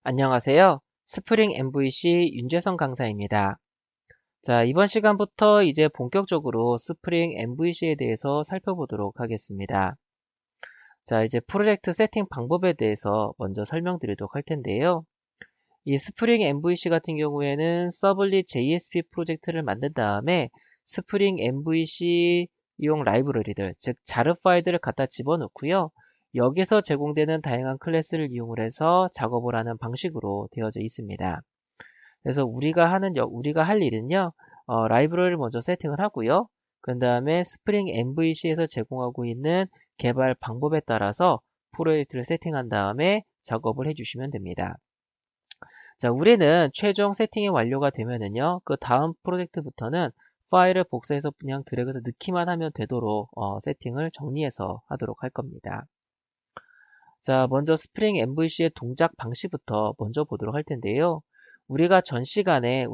안녕하세요. 스프링 MVC 윤재성 강사입니다. 자, 이번 시간부터 이제 본격적으로 스프링 MVC에 대해서 살펴보도록 하겠습니다. 자, 이제 프로젝트 세팅 방법에 대해서 먼저 설명드리도록 할 텐데요. 이 스프링 MVC 같은 경우에는 서블릿 JSP 프로젝트를 만든 다음에 스프링 MVC 이용 라이브러리들, 즉 자르 파일들을 갖다 집어넣고요. 여기서 제공되는 다양한 클래스를 이용을 해서 작업을 하는 방식으로 되어져 있습니다. 그래서 우리가 할 일은요, 라이브러리를 먼저 세팅을 하고요. 그 다음에 스프링 MVC에서 제공하고 있는 개발 방법에 따라서 프로젝트를 세팅한 다음에 작업을 해주시면 됩니다. 자, 우리는 최종 세팅이 완료가 되면은요, 그 다음 프로젝트부터는 파일을 복사해서 그냥 드래그해서 넣기만 하면 되도록 세팅을 정리해서 하도록 할 겁니다. 자, 먼저 스프링 MVC의 동작 방식부터 먼저 보도록 할 텐데요. 우리가 전 시간에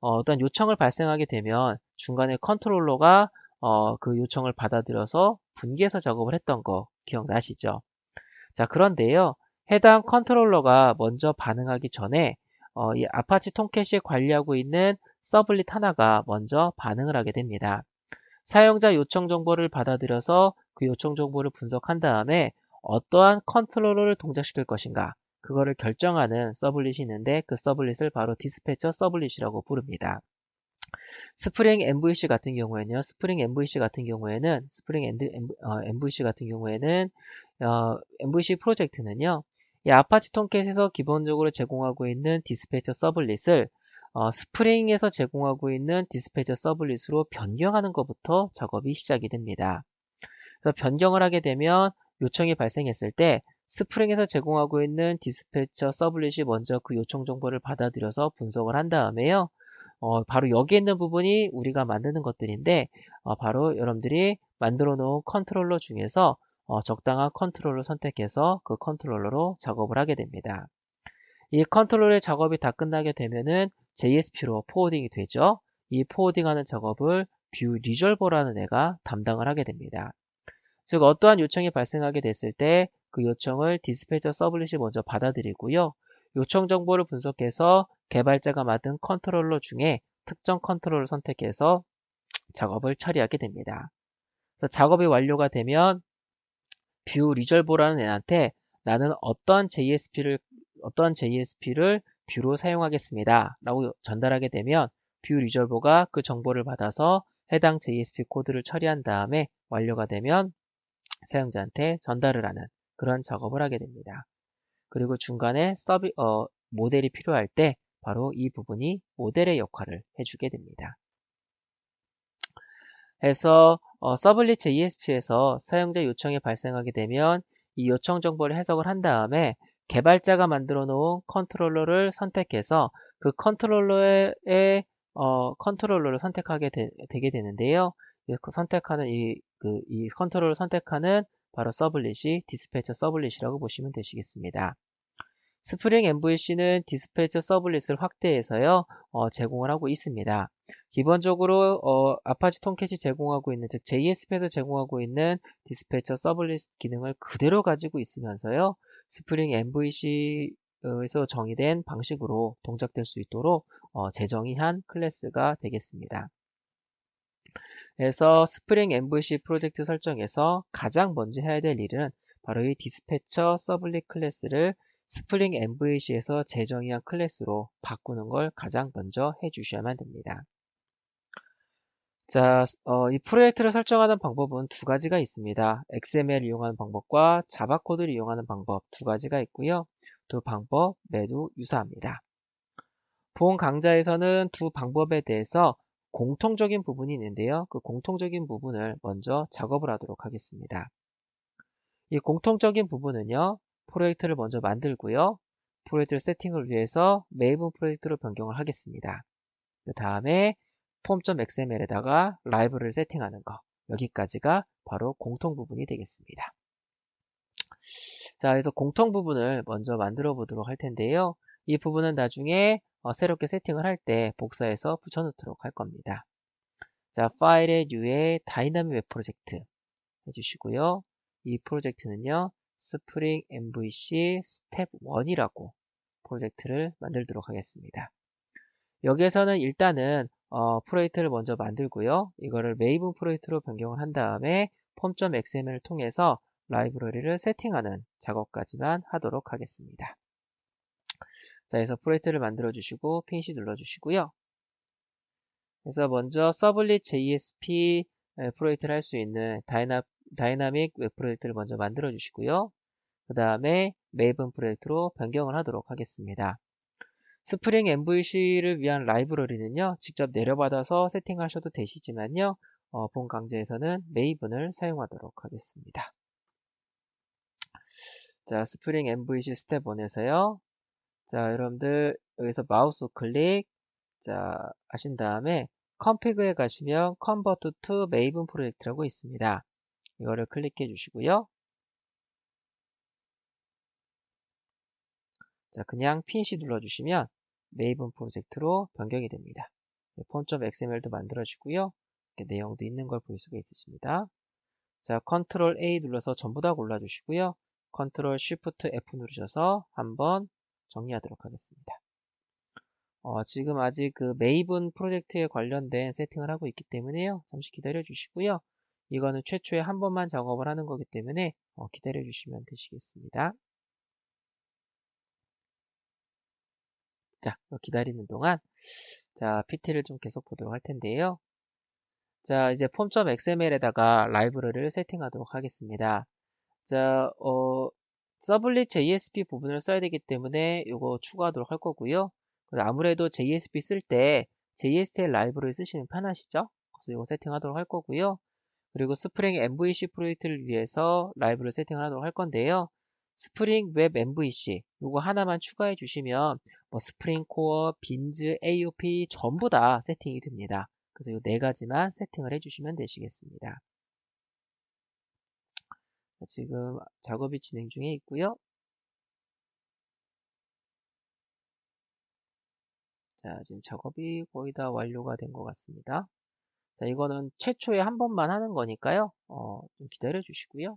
어떤 요청을 발생하게 되면 중간에 컨트롤러가 그 요청을 받아들여서 분기해서 작업을 했던 거 기억나시죠? 자, 그런데요. 해당 컨트롤러가 먼저 반응하기 전에 이 아파치 톰캣이 관리하고 있는 서블릿 하나가 먼저 반응을 하게 됩니다. 사용자 요청 정보를 받아들여서 그 요청 정보를 분석한 다음에 어떠한 컨트롤러를 동작시킬 것인가 그거를 결정하는 서블릿이 있는데 그 서블릿을 바로 디스패처 서블릿이라고 부릅니다. 스프링 MVC 같은 경우에는요. MVC 같은 경우에는 MVC 프로젝트는요. 이 아파치 톰캣에서 기본적으로 제공하고 있는 디스패처 서블릿을 스프링에서 제공하고 있는 디스패처 서블릿으로 변경하는 것부터 작업이 시작이 됩니다. 그래서 변경을 하게 되면 요청이 발생했을 때 스프링에서 제공하고 있는 디스패처 서블릿이 먼저 그 요청 정보를 받아들여서 분석을 한 다음에요. 바로 여기 있는 부분이 우리가 만드는 것들인데 바로 여러분들이 만들어 놓은 컨트롤러 중에서 적당한 컨트롤러 선택해서 그 컨트롤러로 작업을 하게 됩니다. 이 컨트롤러의 작업이 다 끝나게 되면은 JSP로 포워딩이 되죠. 이 포워딩하는 작업을 뷰 리졸버라는 애가 담당을 하게 됩니다. 즉 어떠한 요청이 발생하게 됐을 때 그 요청을 디스패처 서블릿이 먼저 받아들이고요. 요청 정보를 분석해서 개발자가 만든 컨트롤러 중에 특정 컨트롤러를 선택해서 작업을 처리하게 됩니다. 작업이 완료가 되면 뷰 리졸버라는 애한테 나는 어떤 JSP를 뷰로 사용하겠습니다. 라고 전달하게 되면 뷰 리졸버가 그 정보를 받아서 해당 JSP 코드를 처리한 다음에 완료가 되면 사용자한테 전달을 하는 그런 작업을 하게 됩니다. 그리고 중간에 모델이 필요할 때 바로 이 부분이 모델의 역할을 해주게 됩니다. 해서 서블릿 JSP에서 사용자 요청이 발생하게 되면 이 요청 정보를 해석을 한 다음에 개발자가 만들어 놓은 컨트롤러를 선택해서 그 컨트롤러를 선택하게 되게 되는데요. 이 컨트롤러를 선택하는 바로 서블릿이 디스패처 서블릿이라고 보시면 되시겠습니다. 스프링 MVC는 디스패처 서블릿을 확대해서요, 제공을 하고 있습니다. 기본적으로 아파치 톰캣이 제공하고 있는, 즉 JSP에서 제공하고 있는 디스패처 서블릿 기능을 그대로 가지고 있으면서요, 스프링 MVC에서 정의된 방식으로 동작될 수 있도록 재정의한 클래스가 되겠습니다. 그래서 스프링 MVC 프로젝트 설정에서 가장 먼저 해야 될 일은 바로 이 디스패처 서블릿 클래스를 스프링 MVC에서 재정의한 클래스로 바꾸는 걸 가장 먼저 해주셔야만 됩니다. 자, 이 프로젝트를 설정하는 방법은 두 가지가 있습니다. XML 이용하는 방법과 자바 코드를 이용하는 방법 두 가지가 있고요. 두 방법 모두 유사합니다. 본 강좌에서는 두 방법에 대해서 공통적인 부분이 있는데요. 그 공통적인 부분을 먼저 작업을 하도록 하겠습니다. 이 공통적인 부분은요. 프로젝트를 먼저 만들고요. 프로젝트를 세팅을 위해서 메이븐 프로젝트로 변경을 하겠습니다. 그 다음에 폼.xml에다가 라이브러리를 세팅하는 거. 여기까지가 바로 공통 부분이 되겠습니다. 자, 그래서 공통 부분을 먼저 만들어 보도록 할 텐데요. 이 부분은 나중에 새롭게 세팅을 할 때 복사해서 붙여놓도록 할 겁니다. 자, 파일의 뉴에 다이나믹 웹 프로젝트 해주시고요. 이 프로젝트는요, 스프링 MVC 스텝 1이라고 프로젝트를 만들도록 하겠습니다. 여기에서는 일단은 프로젝트를 먼저 만들고요. 이거를 메이븐 프로젝트로 변경을 한 다음에 폼.xml을 통해서 라이브러리를 세팅하는 작업까지만 하도록 하겠습니다. 자, 그래서 프로젝트를 만들어 주시고 피니시 눌러 주시고요. 그래서 먼저 서블릿 JSP 프로젝트를 할 수 있는 다이나믹 웹 프로젝트를 먼저 만들어 주시고요. 그 다음에 메이븐 프로젝트로 변경을 하도록 하겠습니다. 스프링 MVC를 위한 라이브러리는요, 직접 내려받아서 세팅하셔도 되시지만요, 본 강좌에서는 메이븐을 사용하도록 하겠습니다. 자, 스프링 MVC 스텝 1에서요. 자, 여러분들 여기서 마우스 클릭 하신 다음에 config에 가시면 convert to maven 프로젝트라고 있습니다. 이거를 클릭해 주시고요. 자, 그냥 피니시 눌러주시면 메이븐 프로젝트로 변경이 됩니다. 폼.xml도 만들어지고요. 이렇게 내용도 있는 걸 볼 수가 있으십니다. 자, 컨트롤 A 눌러서 전부 다 골라주시고요. 컨트롤 쉬프트 F 누르셔서 한번 정리하도록 하겠습니다. 지금 아직 그 메이븐 프로젝트에 관련된 세팅을 하고 있기 때문에요. 잠시 기다려 주시고요. 이거는 최초에 한 번만 작업을 하는 거기 때문에 기다려 주시면 되시겠습니다. 자, 기다리는 동안 자, PT를 좀 계속 보도록 할 텐데요. 자, 이제 폼.xml에다가 라이브러리를 세팅하도록 하겠습니다. 자, 서블릿 JSP 부분을 써야 되기 때문에 이거 추가하도록 할 거고요. 아무래도 JSP 쓸 때 JSTL 라이브러리 쓰시면 편하시죠? 그래서 이거 세팅하도록 할 거고요. 그리고 스프링 MVC 프로젝트를 위해서 라이브러리 세팅하도록 할 건데요. 스프링 웹 MVC 이거 하나만 추가해 주시면 뭐 스프링 코어, 빈즈, AOP 전부 다 세팅이 됩니다. 그래서 이 네 가지만 세팅을 해주시면 되시겠습니다. 지금 작업이 진행 중에 있고요. 자, 지금 작업이 거의 다 완료가 된 것 같습니다. 자, 이거는 최초에 한 번만 하는 거니까요. 좀 기다려 주시고요.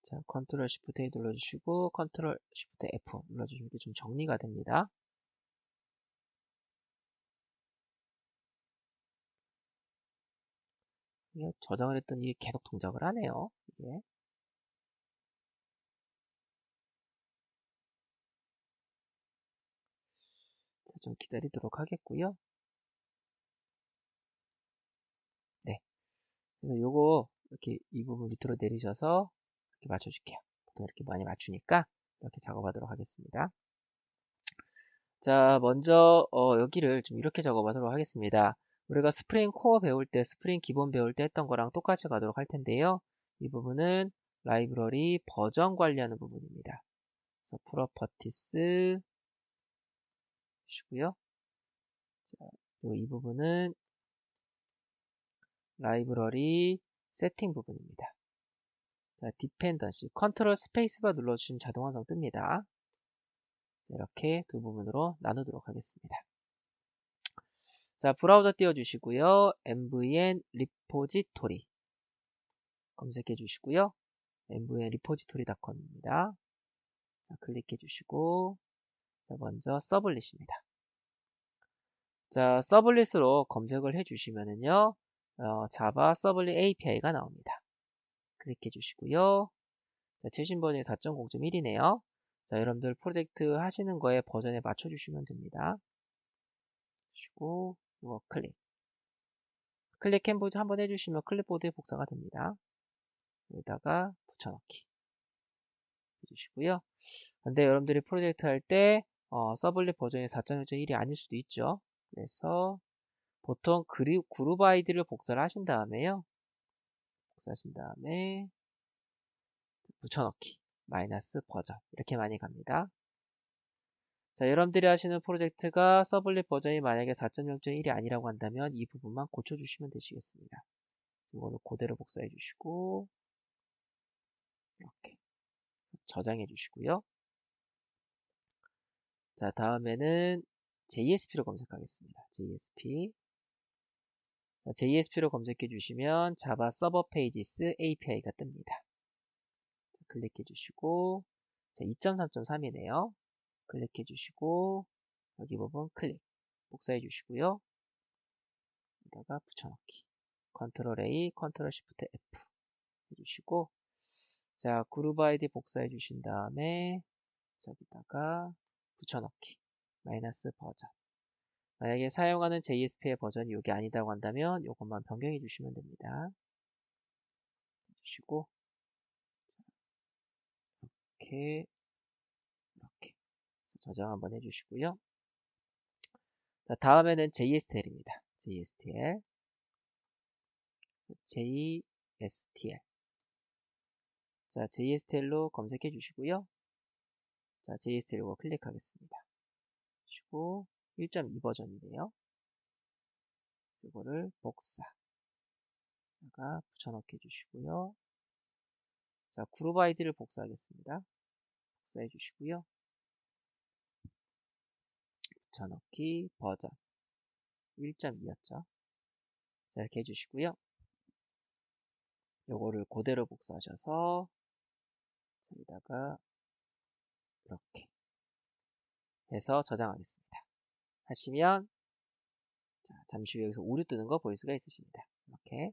자, 컨트롤 시프트 A 눌러주시고 컨트롤 시프트 F 눌러주시면 좀 정리가 됩니다. 이게 저장을 했더니 이게 계속 동작을 하네요. 이게. 자, 좀 기다리도록 하겠고요. 네. 그래서 요거 이렇게 이 부분 밑으로 내리셔서 이렇게 맞춰줄게요. 보통 이렇게 많이 맞추니까 이렇게 작업하도록 하겠습니다. 자, 먼저 여기를 좀 이렇게 작업하도록 하겠습니다. 우리가 스프링 코어 배울 때, 스프링 기본 배울 때 했던 거랑 똑같이 가도록 할 텐데요. 이 부분은 라이브러리 버전 관리하는 부분입니다. 그래서 프로퍼티스 주시고요. 자, 그리고 이 부분은 라이브러리 세팅 부분입니다. 자, 디펜던시 컨트롤 스페이스바 눌러주시면 자동 완성 뜹니다. 이렇게 두 부분으로 나누도록 하겠습니다. 자, 브라우저 띄워주시고요. mvn 리포지토리 검색해 주시고요. mvn 리포지토리.com입니다. 자, 클릭해 주시고 자, 먼저 서블릿입니다. 자, 서블릿으로 검색을 해 주시면은요. 자바 서블릿 API가 나옵니다. 클릭해 주시고요. 자, 최신 버전이 4.0.1이네요. 자, 여러분들 프로젝트 하시는 거에 버전에 맞춰 주시면 됩니다. 주시고 이거 클릭 캔버즈 한번 해주시면 클립보드에 복사가 됩니다. 여기다가 붙여넣기 해주시고요. 근데 여러분들이 프로젝트 할 때 서블릿 버전이 4.1.1이 아닐 수도 있죠. 그래서 보통 그룹 아이디를 복사를 하신 다음에요. 복사하신 다음에 붙여넣기 마이너스 버전 이렇게 많이 갑니다. 자, 여러분들이 하시는 프로젝트가 서블릿 버전이 만약에 4.0.1이 아니라고 한다면 이 부분만 고쳐주시면 되시겠습니다. 이거를 그대로 복사해 주시고 이렇게 저장해 주시고요. 자, 다음에는 JSP로 검색하겠습니다. JSP. JSP로 검색해 주시면 자바 서버 페이지스 API가 뜹니다. 클릭해 주시고, 2.3.3이네요. 클릭해 주시고, 여기 부분 클릭. 복사해 주시고요. 여기다가 붙여넣기. 컨트롤 A, 컨트롤 Shift F 해주시고, 자, 그룹 아이디 복사해 주신 다음에, 저기다가 붙여넣기. 마이너스 버전. 만약에 사용하는 JSP의 버전이 이게 아니다고 한다면 이것만 변경해 주시면 됩니다. 해주시고, 이렇게 저장 한번 해주시고요. 자, 다음에는 JSTL입니다. JSTL. 자, JSTL로 검색해 주시고요. 자, JSTL 이거 클릭하겠습니다. 주시고 1.2 버전이네요. 이거를 복사가 붙여넣기 해주시고요. 자, 그룹 아이디를 복사하겠습니다. 복사해 주시고요. 붙여넣기 버전 1.2였죠. 자, 이렇게 해주시고요. 요거를 그대로 복사하셔서 여기다가 이렇게 해서 저장하겠습니다. 하시면 자, 잠시 후 여기서 오류 뜨는 거 보일 수가 있으십니다. 이렇게.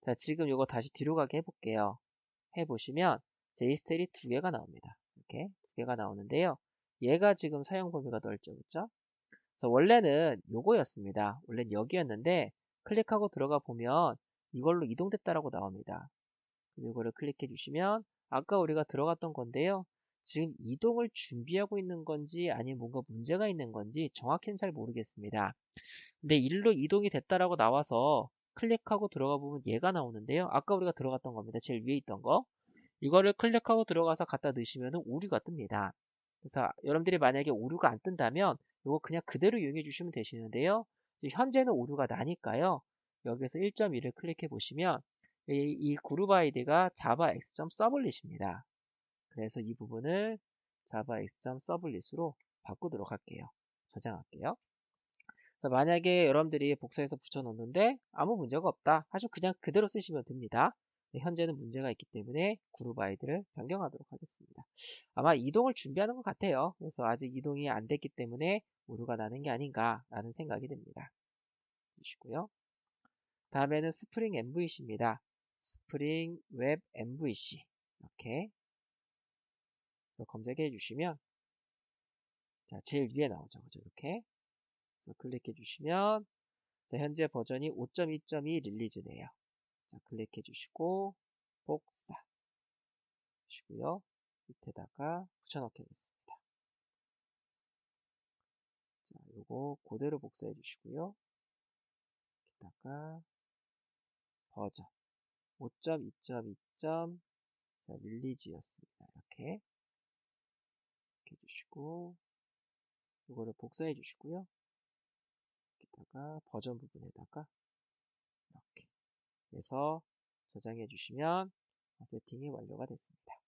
자, 지금 요거 다시 뒤로 가게 해볼게요. 해보시면 JSTL이 두 개가 나옵니다. 이렇게 두 개가 나오는데요. 얘가 지금 사용 범위가 넓죠, 그렇죠? 그래서 원래는 요거였습니다. 원래는 여기였는데 클릭하고 들어가 보면 이걸로 이동됐다라고 나옵니다. 그리고 이거를 클릭해 주시면 아까 우리가 들어갔던 건데요. 지금 이동을 준비하고 있는 건지 아니면 뭔가 문제가 있는 건지 정확히는 잘 모르겠습니다. 근데 일로 이동이 됐다라고 나와서 클릭하고 들어가 보면 얘가 나오는데요. 아까 우리가 들어갔던 겁니다. 제일 위에 있던 거. 이거를 클릭하고 들어가서 갖다 넣으시면 오류가 뜹니다. 그래서 여러분들이 만약에 오류가 안 뜬다면 이거 그냥 그대로 이용해 주시면 되시는데요. 현재는 오류가 나니까요. 여기서 1.1을 클릭해 보시면 이 그룹 아이디가 java x.sublet입니다. 그래서 이 부분을 java x.sublet으로 바꾸도록 할게요. 저장할게요. 만약에 여러분들이 복사해서 붙여놓는데 아무 문제가 없다 하시면 그냥 그대로 쓰시면 됩니다. 현재는 문제가 있기 때문에 그룹 아이디를 변경하도록 하겠습니다. 아마 이동을 준비하는 것 같아요. 그래서 아직 이동이 안 됐기 때문에 오류가 나는 게 아닌가 라는 생각이 듭니다. 주시고요. 다음에는 스프링 MVC입니다. 스프링 웹 MVC 이렇게 검색해 주시면 자, 제일 위에 나오죠. 그죠? 이렇게 클릭해 주시면 자, 현재 버전이 5.2.2 릴리즈네요. 자, 클릭해 주시고 복사 주시고요. 밑에다가 붙여넣겠습니다. 자, 요거 그대로 복사해 주시고요. 여기다가 버전 5.2.2. 릴리즈였습니다. 이렇게 해주시고 요거를 복사해 주시고요. 여기다가 버전 부분에다가 이렇게 해서 저장해 주시면 세팅이 완료가 됐습니다.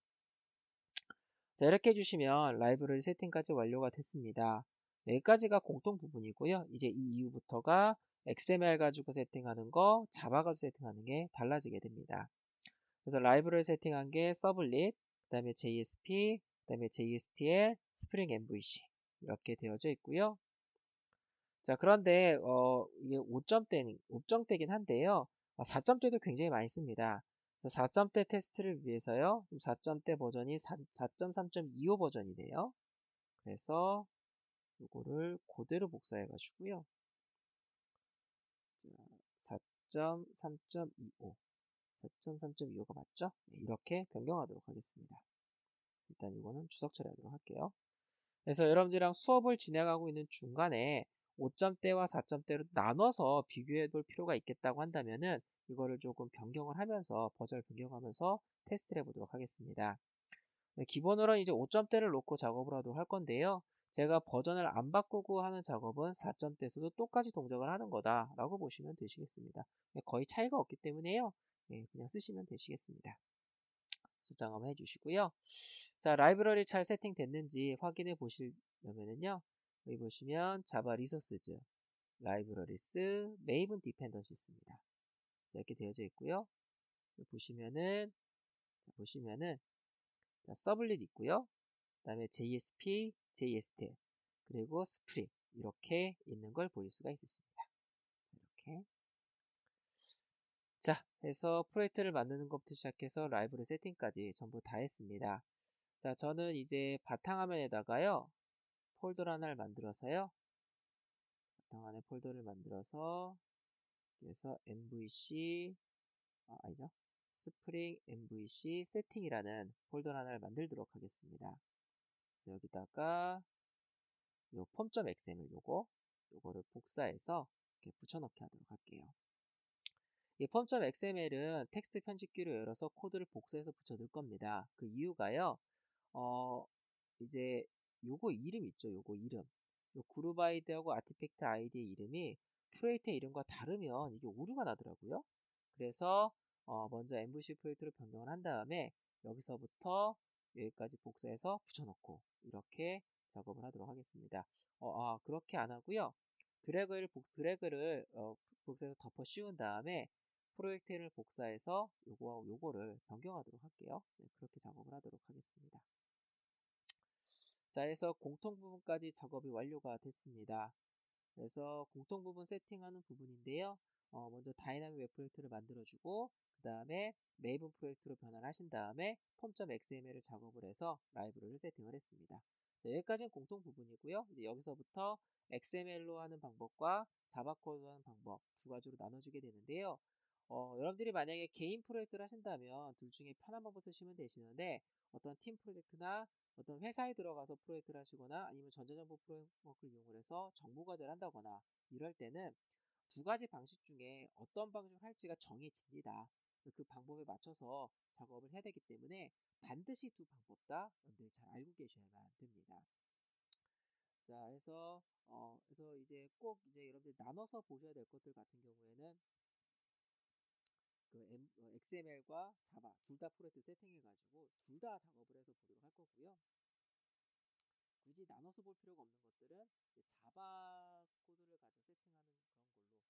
자, 이렇게 해주시면 라이브러리 세팅까지 완료가 됐습니다. 여기까지가 공통 부분이고요. 이제 이 이후부터가 XML 가지고 세팅하는 거, 자바 가지고 세팅하는 게 달라지게 됩니다. 그래서 라이브러리 세팅한 게 서블릿, 그 다음에 JSP, 그 다음에 JSTL, 스프링 MVC 이렇게 되어져 있고요. 자, 그런데 이게 5점대긴 한데요. 4점대도 굉장히 많이 씁니다. 4점대 테스트를 위해서요. 4점대 버전이 4.3.25 버전이네요. 그래서 이거를 그대로 복사해 가지고요. 4.3.25 4.3.25가 맞죠? 네, 이렇게 변경하도록 하겠습니다. 일단 이거는 주석 처리하도록 할게요. 그래서 여러분들이랑 수업을 진행하고 있는 중간에 5점대와 4점대로 나눠서 비교해 볼 필요가 있겠다고 한다면은 이거를 조금 변경을 하면서 버전을 변경하면서 테스트를 해보도록 하겠습니다. 네, 기본으로는 이제 5점대를 놓고 작업을 하도록 할 건데요. 제가 버전을 안 바꾸고 하는 작업은 4점대에서도 똑같이 동작을 하는 거다 라고 보시면 되시겠습니다. 거의 차이가 없기 때문에요. 네, 그냥 쓰시면 되시겠습니다. 저장 한번 해주시고요. 자, 라이브러리 잘 세팅됐는지 확인해 보시려면요. 여기 보시면 자바 리소스즈, 라이브러리스, 메이븐 디펜던시스입니다. 이렇게 되어져 있고요. 보시면은 서블릿 있고요. 그 다음에 JSP, JST, 그리고 스프링 이렇게 있는 걸 보일 수가 있으십니다. 이렇게. 자, 해서 프로젝트를 만드는 것부터 시작해서 라이브러리 세팅까지 전부 다 했습니다. 자, 저는 이제 바탕화면에다가요, 폴더를 하나를 만들어서요, 바탕화면에 폴더를 만들어서, 그래서 MVC, 아니죠. 스프링 MVC 세팅이라는 폴더 하나를 만들도록 하겠습니다. 여기다가 요 폼.xml 요거를 복사해서 이렇게 붙여넣기 하도록 할게요. 이 폼.xml은 텍스트 편집기로 열어서 코드를 복사해서 붙여 넣을 겁니다. 그 이유가요. 이제 요거 이름 있죠. 요거 이름. 요 그룹 아이디하고 아티팩트 아이디의 이름이 프로젝트의 이름과 다르면 이게 오류가 나더라고요. 그래서 먼저 MVC 프로젝트로 변경을 한 다음에 여기서부터 여기까지 복사해서 붙여넣고 이렇게 작업을 하도록 하겠습니다. 그렇게 안 하고요. 드래그를 복사해서 덮어 씌운 다음에 프로젝트를 복사해서 요거하고 요거를 변경하도록 할게요. 네, 그렇게 작업을 하도록 하겠습니다. 자, 해서 공통 부분까지 작업이 완료가 됐습니다. 그래서 공통 부분 세팅하는 부분인데요. 먼저 다이나믹 웹 프로젝트를 만들어주고 그 다음에 메이븐 프로젝트로 변환하신 다음에 폼.xml을 작업을 해서 라이브러리를 세팅을 했습니다. 자, 여기까지는 공통 부분이고요. 이제 여기서부터 XML로 하는 방법과 자바 코드로 하는 방법 두 가지로 나눠주게 되는데요. 여러분들이 만약에 개인 프로젝트를 하신다면 둘 중에 편한 방법 쓰시면 되시는데 어떤 팀 프로젝트나 어떤 회사에 들어가서 프로젝트를 하시거나 아니면 전자정보 프레임워크를 이용해서 정보 과제를 한다거나 이럴 때는 두 가지 방식 중에 어떤 방식을 할지가 정해집니다. 그 방법에 맞춰서 작업을 해야 되기 때문에 반드시 두 방법 다 여러분들이 잘 알고 계셔야만 됩니다. 자, 그래서 이제 꼭 이제 여러분들이 나눠서 보셔야 될 것들 같은 경우에는 XML과 자바 둘 다 프로젝트 세팅해가지고 둘 다 작업을 해서 보도록 할 거고요. 굳이 나눠서 볼 필요가 없는 것들은 자바 코드를 가지고 세팅하는 그런 걸로